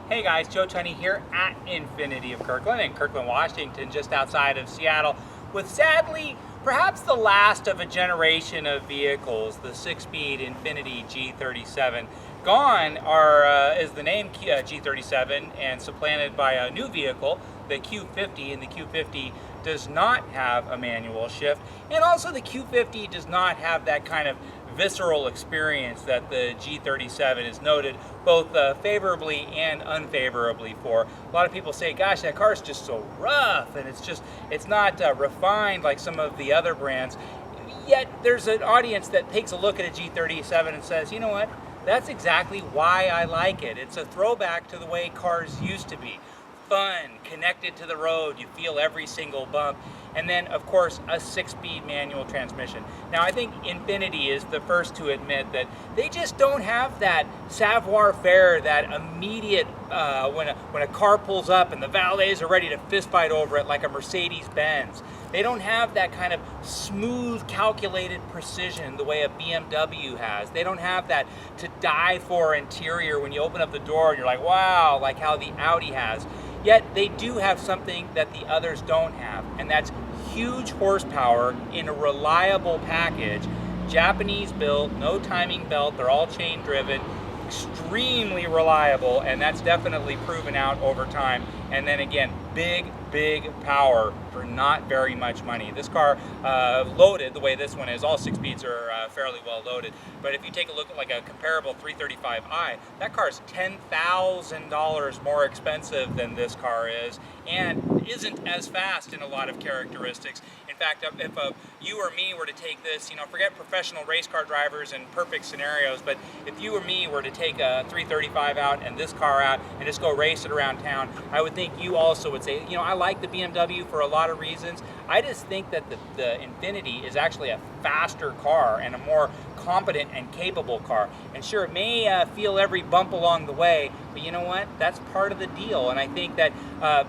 Hey guys, Joe Tunney here at Infiniti of Kirkland in Kirkland, Washington, just outside of Seattle, with sadly perhaps the last of a generation of vehicles, the 6-speed Infiniti G37. Gone is the name G37 and supplanted by a new vehicle, the Q50, and the Q50 does not have a manual shift, and also the Q50 does not have that kind of visceral experience that the G37 is noted both favorably and unfavorably for. A lot of people say, gosh, that car is just so rough and it's not refined like some of the other brands. Yet there's an audience that takes a look at a G37 and says, you know what, that's exactly why I like it. It's a throwback to the way cars used to be. Fun, connected to the road, you feel every single bump, and then of course a 6-speed manual transmission. Now I think Infiniti is the first to admit that they just don't have that savoir-faire, that immediate when a car pulls up and the valets are ready to fist fight over it like a Mercedes-Benz. They don't have that kind of smooth, calculated precision the way a BMW has. They don't have that to die for interior when you open up the door and you're like, wow, like how the Audi has. Yet they do have something that the others don't have, and that's huge horsepower in a reliable package. Japanese built, no timing belt, they're all chain driven, extremely reliable, and that's definitely proven out over time. And then again, big power for not very much money. This car loaded the way this one is, all 6 speeds are fairly well loaded, but if you take a look at like a comparable 335i, that car is $10,000 more expensive than this car is and isn't as fast in a lot of characteristics. In fact, if you or me were to take this, forget professional race car drivers and perfect scenarios, but if you or me were to take a 335 out and this car out and just go race it around town, I would think you also would say, I like the BMW for a lot of reasons. I just think that the Infiniti is actually a faster car and a more competent and capable car. And sure, it may feel every bump along the way, but you know what? That's part of the deal. And I think that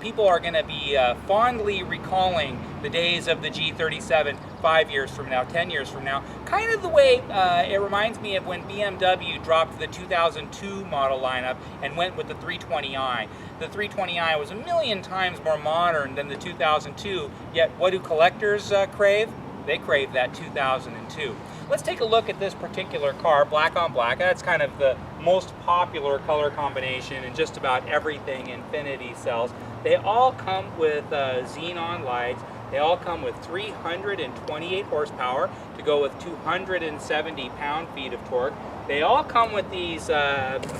people are going to be fondly recalling the days of the G37 5 years from now, 10 years from now, kind of the way it reminds me of when BMW dropped the 2002 model lineup and went with the 320i. The 320i was a million times more modern than the 2002, yet what do collectors crave? They crave that 2002. Let's take a look at this particular car, black on black. That's kind of the most popular color combination in just about everything Infiniti sells. They all come with xenon lights. They all come with 328 horsepower to go with 270 pound-feet of torque. They all come with these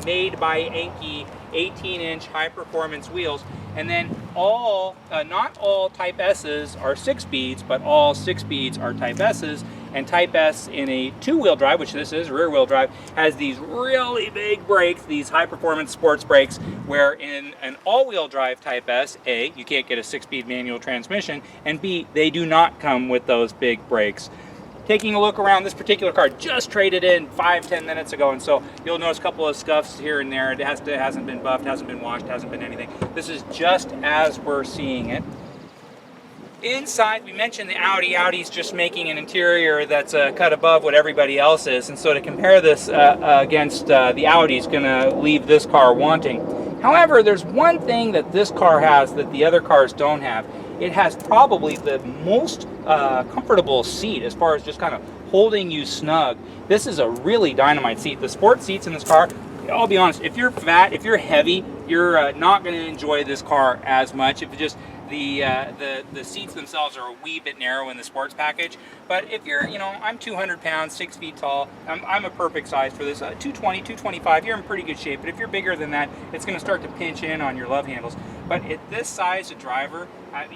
made by Enki 18-inch high-performance wheels. And then not all Type S's are 6 speeds, but all 6 speeds are Type S's. And Type S in a 2-wheel drive, which this is rear-wheel drive, has these really big brakes, these high-performance sports brakes, where in an all-wheel drive Type S, A, you can't get a 6-speed manual transmission, and B, they do not come with those big brakes. Taking a look around, this particular car just traded in 5-10 minutes ago, and so you'll notice a couple of scuffs here and there. It hasn't been buffed, hasn't been washed, hasn't been anything. This is just as we're seeing it. Inside, we mentioned the Audi. Audi's just making an interior that's cut above what everybody else is, and so to compare this against the Audi is going to leave this car wanting. However, there's one thing that this car has that the other cars don't have. It has probably the most comfortable seat as far as just kind of holding you snug. This is a really dynamite seat. The sport seats in this car, I'll be honest, if you're fat, if you're heavy, you're not going to enjoy this car as much. If it just the seats themselves are a wee bit narrow in the sports package, but if you're, I'm 200 pounds, 6 feet tall, I'm a perfect size for this, 220, 225, you're in pretty good shape, but if you're bigger than that, it's going to start to pinch in on your love handles. But at this size of driver,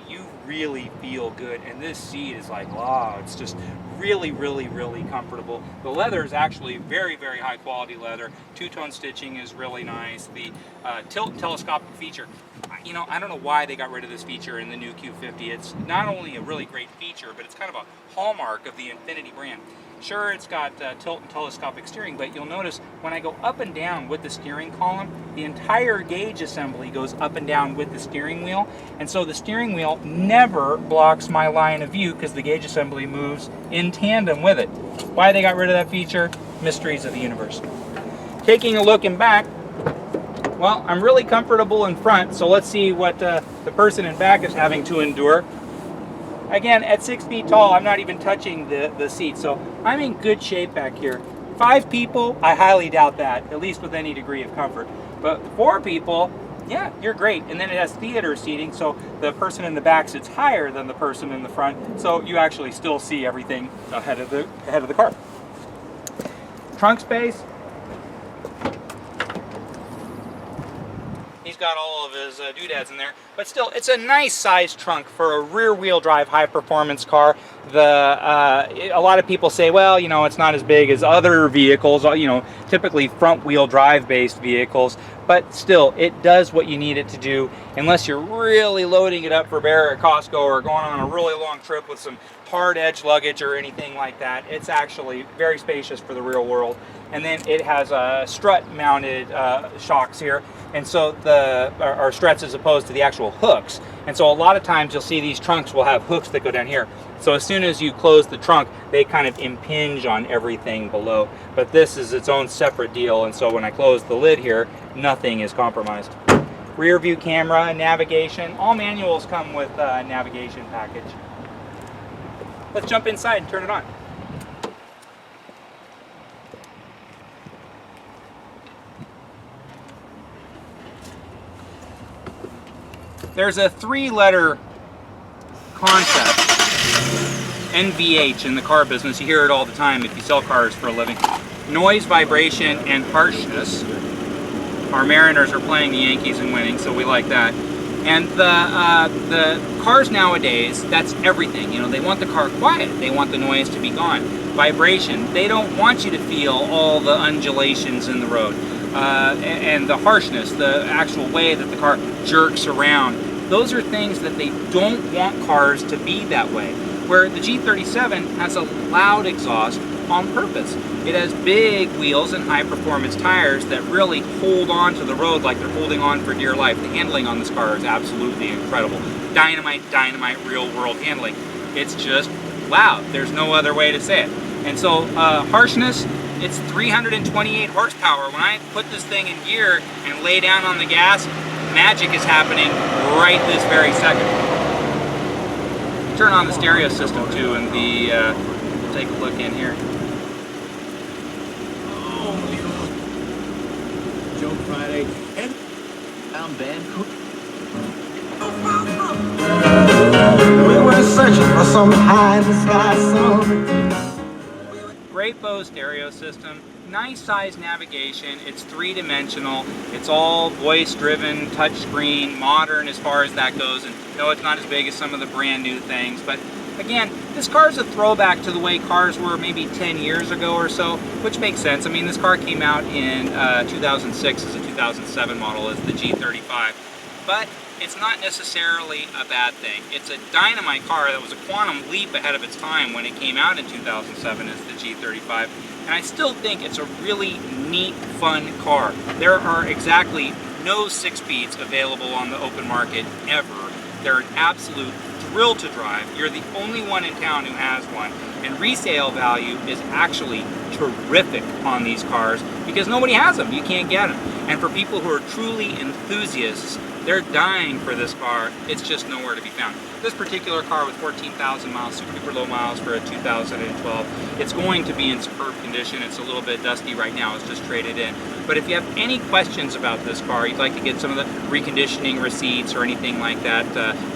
you really feel good, and this seat is like, wow, it's just really comfortable. The leather is actually very high quality leather. Two-tone stitching is really nice. The tilt and telescopic feature, I don't know why they got rid of this feature in the new Q50. It's not only a really great feature, but it's kind of a hallmark of the Infiniti brand. Sure, it's got tilt and telescopic steering, but you'll notice when I go up and down with the steering column, the entire gauge assembly goes up and down with the steering wheel, and so the steering wheel never blocks my line of view because the gauge assembly moves in tandem with it. Why they got rid of that feature? Mysteries of the universe. Taking a look in back, Well, I'm really comfortable in front, so let's see what the person in back is having to endure. Again, at 6 feet tall, I'm not even touching the seat, so I'm in good shape back here. 5 people, I highly doubt that, at least with any degree of comfort. But 4 people, yeah, you're great. And then it has theater seating, so the person in the back sits higher than the person in the front, so you actually still see everything ahead of the car. Trunk space. He's got all of his doodads in there, but still, it's a nice size trunk for a rear-wheel drive high-performance car. A lot of people say, well, you know, it's not as big as other vehicles, you know, typically front-wheel drive-based vehicles, but still, it does what you need it to do, unless you're really loading it up for bear at Costco or going on a really long trip with some hard edge luggage or anything like that. It's actually very spacious for the real world. And then it has strut mounted shocks here, and so or struts as opposed to the actual hooks. And so a lot of times you'll see these trunks will have hooks that go down here. So as soon as you close the trunk, they kind of impinge on everything below. But this is its own separate deal, and so when I close the lid here, nothing is compromised. Rear view camera, navigation, all manuals come with a navigation package. Let's jump inside and turn it on. There's a 3-letter concept, NVH, in the car business. You hear it all the time if you sell cars for a living. Noise, vibration, and harshness. Our Mariners are playing the Yankees and winning, so we like that. And the cars nowadays, that's everything. You know, they want the car quiet. They want the noise to be gone. Vibration. They don't want you to feel all the undulations in the road. And the harshness, the actual way that the car jerks around. Those are things that they don't want cars to be that way. Where the G37 has a loud exhaust on purpose. It has big wheels and high performance tires that really hold on to the road like they're holding on for dear life. The handling on this car is absolutely incredible. Dynamite, real world handling. It's just loud. There's no other way to say it. And so harshness, it's 328 horsepower. When I put this thing in gear and lay down on the gas, magic is happening right this very second. Turn on the stereo system too, and take a look in here. Joe Friday and I'm Vancouver. We were searching for some high in the sky song. Great Bose stereo system, nice size navigation, it's 3-dimensional, it's all voice driven, touchscreen, modern as far as that goes, and no, it's not as big as some of the brand new things, but again, this car is a throwback to the way cars were maybe 10 years ago or so, which makes sense. I mean, this car came out in 2006 as a 2007 model as the G35, but it's not necessarily a bad thing. It's a dynamite car that was a quantum leap ahead of its time when it came out in 2007 as the G35, and I still think it's a really neat, fun car. There are exactly no 6-speeds available on the open market ever. They're an absolute thrill to drive. You're the only one in town who has one, and resale value is actually terrific on these cars because nobody has them. You can't get them. And for people who are truly enthusiasts, they're dying for this car. It's just nowhere to be found. This particular car with 14,000 miles, super low miles for a 2012, it's going to be in superb condition. It's a little bit dusty right now. It's just traded in. But if you have any questions about this car, you'd like to get some of the reconditioning receipts or anything like that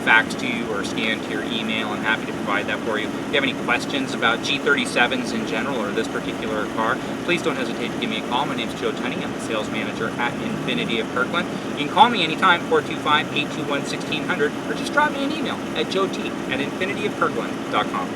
faxed to you or scanned to your email, I'm happy to provide that for you. If you have any questions about G37s in general or this particular car, please don't hesitate to give me a call. My name is Joe Tunney. I'm the sales manager at Infiniti of Kirkland. You can call me anytime, 425-821-1600, or just drop me an email at joet@infinitiofkirkland.com.